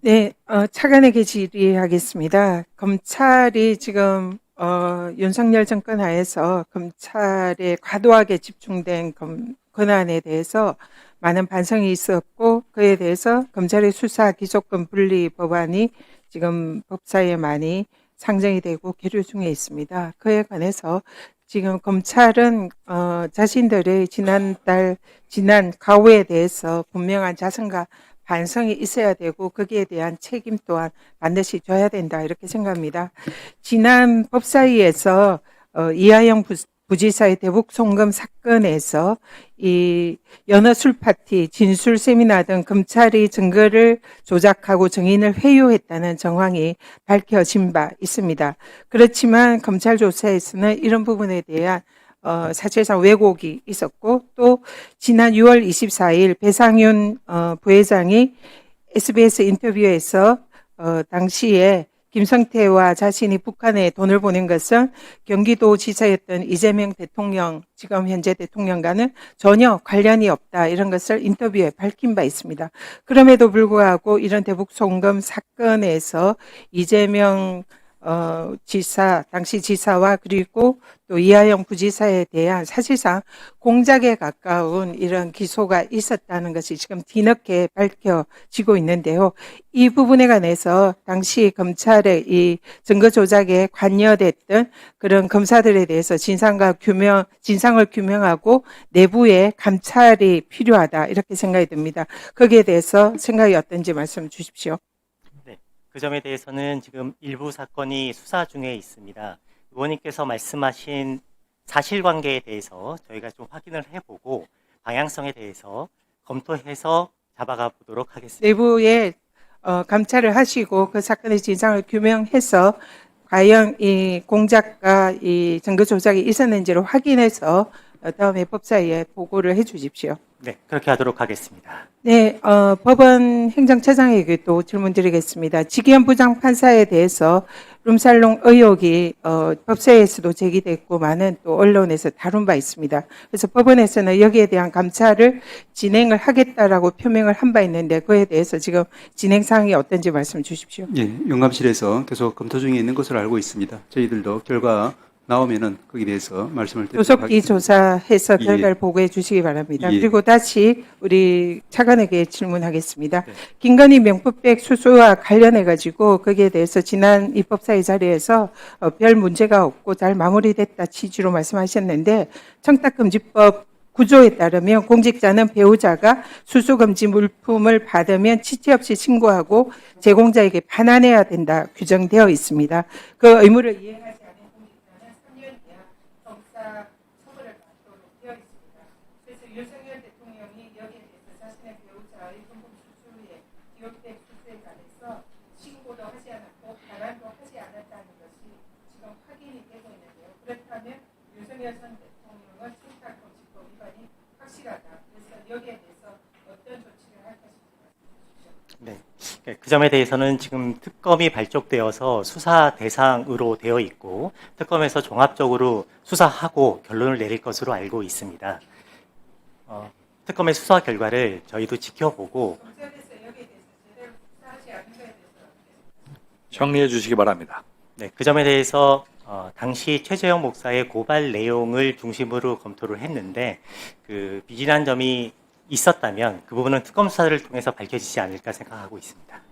네, 차관에게 질의하겠습니다. 검찰이 지금 윤석열 정권 하에서 검찰에 과도하게 집중된 권한에 대해서 많은 반성이 있었고, 그에 대해서 검찰의 수사 기소권 분리 법안이 지금 법사위에 많이 상정이 되고 계류 중에 있습니다. 그에 관해서 지금 검찰은 자신들의 지난 과오에 대해서 분명한 자성과 반성이 있어야 되고 거기에 대한 책임 또한 반드시 져야 된다 이렇게 생각합니다. 지난 법사위에서 이하영 부지사의 대북 송금 사건에서 이 연어 술 파티, 진술 세미나 등 검찰이 증거를 조작하고 증인을 회유했다는 정황이 밝혀진 바 있습니다. 그렇지만 검찰 조사에서는 이런 부분에 대한 사실상 왜곡이 있었고 또 지난 6월 24일 배상윤 부회장이 SBS 인터뷰에서 당시에 김성태와 자신이 북한에 돈을 보낸 것은 경기도지사였던 이재명 대통령, 지금 현재 대통령과는 전혀 관련이 없다. 이런 것을 인터뷰에 밝힌 바 있습니다. 그럼에도 불구하고 이런 대북 송금 사건에서 이재명 당시 지사와 그리고 또 이하영 부지사에 대한 사실상 공작에 가까운 이런 기소가 있었다는 것이 지금 뒤늦게 밝혀지고 있는데요. 이 부분에 관해서 당시 검찰의 이 증거 조작에 관여됐던 그런 검사들에 대해서 진상을 규명하고 내부의 감찰이 필요하다 이렇게 생각이 듭니다. 거기에 대해서 생각이 어떤지 말씀 주십시오. 네, 그 점에 대해서는 지금 일부 사건이 수사 중에 있습니다. 의원님께서 말씀하신 사실관계에 대해서 저희가 좀 확인을 해보고 방향성에 대해서 검토해서 잡아가 보도록 하겠습니다. 내부에 감찰을 하시고 그 사건의 진상을 규명해서 과연 이 공작과 이 증거 조작이 있었는지를 확인해서 다음에 법사위에 보고를 해 주십시오. 네, 그렇게 하도록 하겠습니다. 네, 법원 행정처장에게 또 질문 드리겠습니다. 지기현 부장판사에 대해서 룸살롱 의혹이 법사위에서도 제기됐고 많은 또 언론에서 다룬 바 있습니다. 그래서 법원에서는 여기에 대한 감찰을 진행을 하겠다라고 표명을 한 바 있는데 그에 대해서 지금 진행 사항이 어떤지 말씀 주십시오. 예, 영감실에서 계속 검토 중에 있는 것으로 알고 있습니다. 저희들도 결과 나오면은 거기에 대해서 말씀을 드리도록 조속히 하겠습니다. 조사해서 예. 결과를 보고해 주시기 바랍니다. 예. 그리고 다시 우리 차관에게 질문하겠습니다. 네. 김건희 명품백 수수와 관련해 가지고 거기에 대해서 지난 입법사위 자리에서 별 문제가 없고 잘 마무리됐다 취지로 말씀하셨는데 청탁금지법 구조에 따르면 공직자는 배우자가 수수금지 물품을 받으면 치치 없이 신고하고 제공자에게 반환해야 된다 규정되어 있습니다. 그 의무를 이행하지 않은 공직자는 3년 이하 형사 처벌을 받도록 되어 있습니다. 그래서 윤석열 대통령이 여기에 대해서 자신의 배우자의 금품 수수에 기록된 수수에 관해서 신고도 하지 않았고 반환도 하지 않았다는 것이 지금 확인이 되고 있는데요. 그렇다면 윤석열 전 대통령은 청탁금지법 위반이 확실하다. 그래서 여기에 대해서 어떤 조치를 할 것인지 말씀해 주십시오. 네, 그 점에 대해서는 지금 특검이 발족되어서 수사 대상으로 되어 있고 특검에서 종합적으로 수사하고 결론을 내릴 것으로 알고 있습니다. 특검의 수사 결과를 저희도 지켜보고 검찰에서 여기에 대해서 제대로 수사하지 않은 것에 대해서 정리해 주시기 바랍니다. 네, 그 점에 대해서 당시 최재형 목사의 고발 내용을 중심으로 검토를 했는데 그 비진한 점이 있었다면 그 부분은 특검 수사를 통해서 밝혀지지 않을까 생각하고 있습니다.